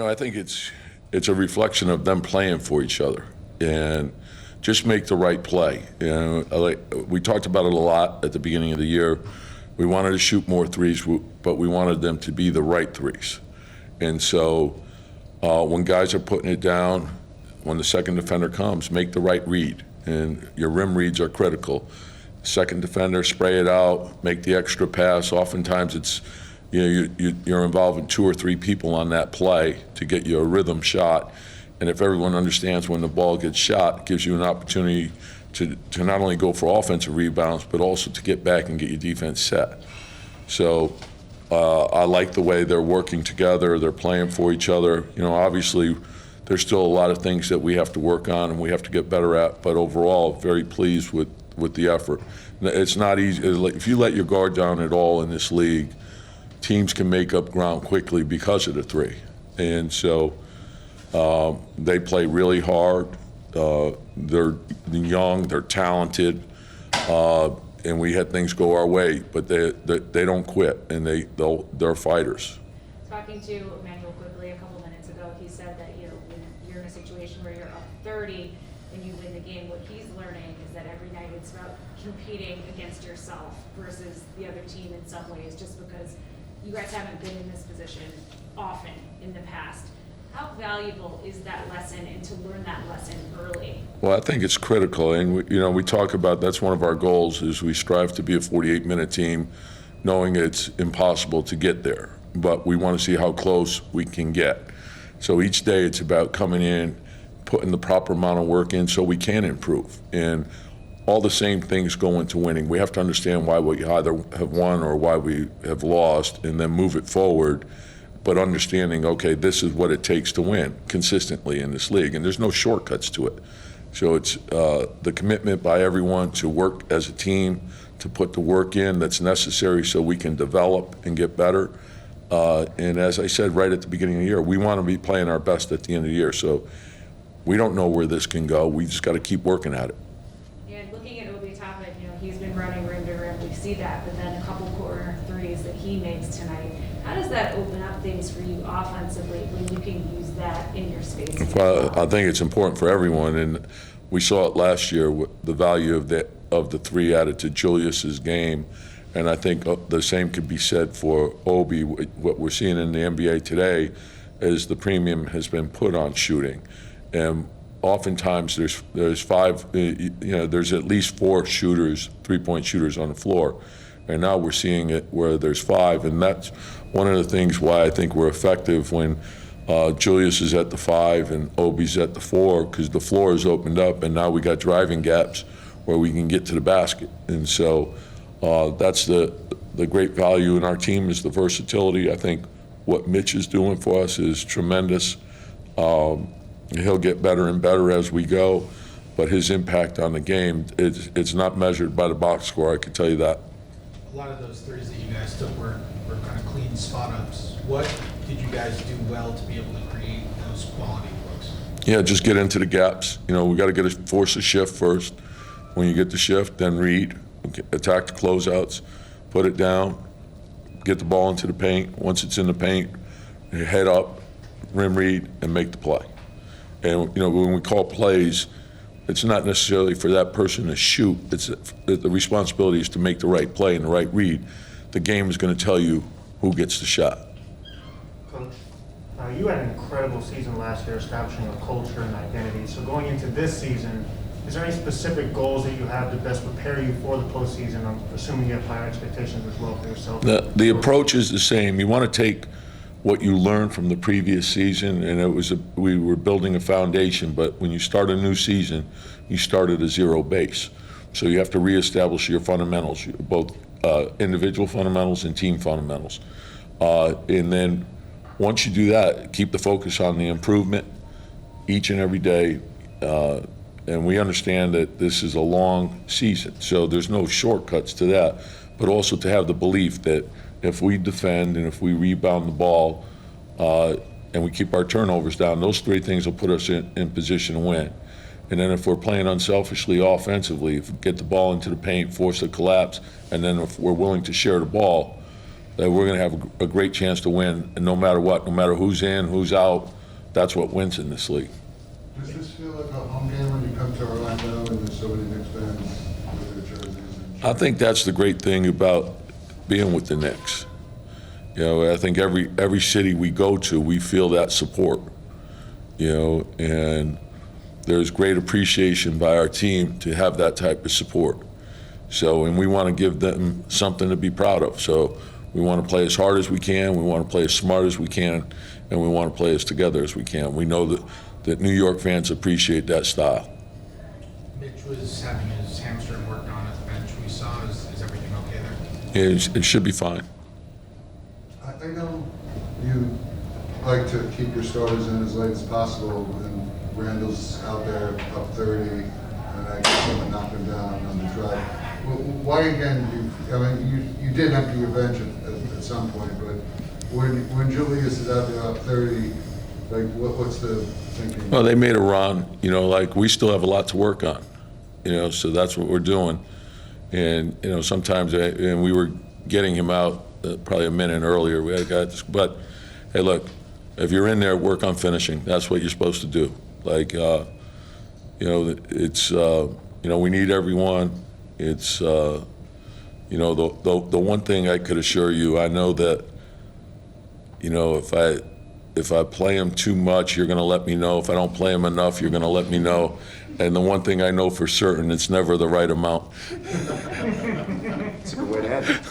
I think it's a reflection of them playing for each other and just make the right play. We talked about it a lot at the beginning of the year. We wanted to shoot more threes, but we wanted them to be the right threes. And so when guys are putting it down, when the second defender comes, make the right read. And your rim reads are critical. Second defender, spray it out, make the extra pass. Oftentimes it's, you're involving 2 or 3 people on that play to get you a rhythm shot. And if everyone understands when the ball gets shot, it gives you an opportunity to not only go for offensive rebounds, but also to get back and get your defense set. So I like the way they're working together. They're playing for each other. Obviously, there's still a lot of things that we have to work on and we have to get better at, but overall, very pleased with the effort. It's not easy. If you let your guard down at all in this league, teams can make up ground quickly because of the three. And so they play really hard. They're young, they're talented, and we had things go our way, but they don't quit, and they're fighters. Talking to Emmanuel quickly a couple minutes ago, he said that when you're in a situation where you're up 30 and you win the game, what he's learning is that every night it's about competing against yourself versus the other team in some ways, just because you guys haven't been in this position often in the past. How valuable is that lesson, and to learn that lesson early? Well, I think it's critical, and we talk about that's one of our goals is we strive to be a 48-minute team, knowing it's impossible to get there, but we want to see how close we can get. So each day it's about coming in, putting the proper amount of work in so we can improve. And all the same things go into winning. We have to understand why we either have won or why we have lost, and then move it forward. But understanding, okay, this is what it takes to win consistently in this league, and there's no shortcuts to it. So it's the commitment by everyone to work as a team, to put the work in that's necessary so we can develop and get better. And as I said right at the beginning of the year, we want to be playing our best at the end of the year. So we don't know where this can go. We just got to keep working at it. And looking at Obi Toppin, he's been running rim to rim. We see that, but then a couple corner threes that he makes tonight. How does that open up things for you offensively when you can use that in your space? Well, I think it's important for everyone, and we saw it last year with the value of the three added to Julius's game, and I think the same could be said for Obi. What we're seeing in the NBA today is the premium has been put on shooting, and oftentimes there's five, there's at least 4 shooters, 3-point shooters on the floor. And now we're seeing it where there's 5, and that's one of the things why I think we're effective when Julius is at the 5 and Obi's at the 4, because the floor is opened up, and now we got driving gaps where we can get to the basket. And so that's the great value in our team is the versatility. I think what Mitch is doing for us is tremendous. He'll get better and better as we go, but his impact on the game, it's not measured by the box score, I can tell you that. A lot of those threes that you guys took were kind of clean spot-ups. What did you guys do well to be able to create those quality looks? Yeah, just get into the gaps. We got to force a shift first. When you get the shift, then read, attack the closeouts, put it down, get the ball into the paint. Once it's in the paint, head up, rim read, and make the play. And when we call plays, it's not necessarily for that person to shoot. It's the responsibility is to make the right play and the right read. The game is going to tell you who gets the shot. Coach, you had an incredible season last year establishing a culture and identity. So going into this season, is there any specific goals that you have to best prepare you for the postseason? I'm assuming you have higher expectations as well for yourself. The approach is the same. You want to take what you learned from the previous season, and we were building a foundation, but when you start a new season, you start at a zero base. So you have to reestablish your fundamentals, both individual fundamentals and team fundamentals. And then once you do that, keep the focus on the improvement each and every day. And we understand that this is a long season, so there's no shortcuts to that, but also to have the belief that if we defend and if we rebound the ball and we keep our turnovers down, those 3 things will put us in position to win. And then if we're playing unselfishly offensively, if we get the ball into the paint, force a collapse, and then if we're willing to share the ball, that we're going to have a great chance to win, and no matter what, no matter who's in, who's out, that's what wins in this league. Does this feel like a home game when you come to Orlando and there's so many Knicks fans with their jerseys? I think that's the great thing about being with the Knicks. You know, I think every city we go to, we feel that support. You know, and there's great appreciation by our team to have that type of support. So, and we want to give them something to be proud of. So we want to play as hard as we can, we want to play as smart as we can, and we want to play as together as we can. We know that New York fans appreciate that style. Mitch was having his hamstring worked on at the bench. We saw, is everything okay there? It should be fine. I know you like to keep your starters in as late as possible, and Randall's out there up 30, and I guess someone knocked him down on the drive. Why again? You did empty your bench at some point, but when Julius is out there up 30, like what's the thinking? Well, they made a run. You know, like we still have a lot to work on. You know, so that's what we're doing. And you know, sometimes and we were getting him out probably a minute earlier. We had guys, but hey, look, if you're in there, work on finishing. That's what you're supposed to do. Like, you know, it's you know, we need everyone. It's you know, the one thing I could assure you, I know that, you know, if I play him too much, you're going to let me know. If I don't play him enough, you're going to let me know. And the one thing I know for certain, it's never the right amount. It's a good way to end it.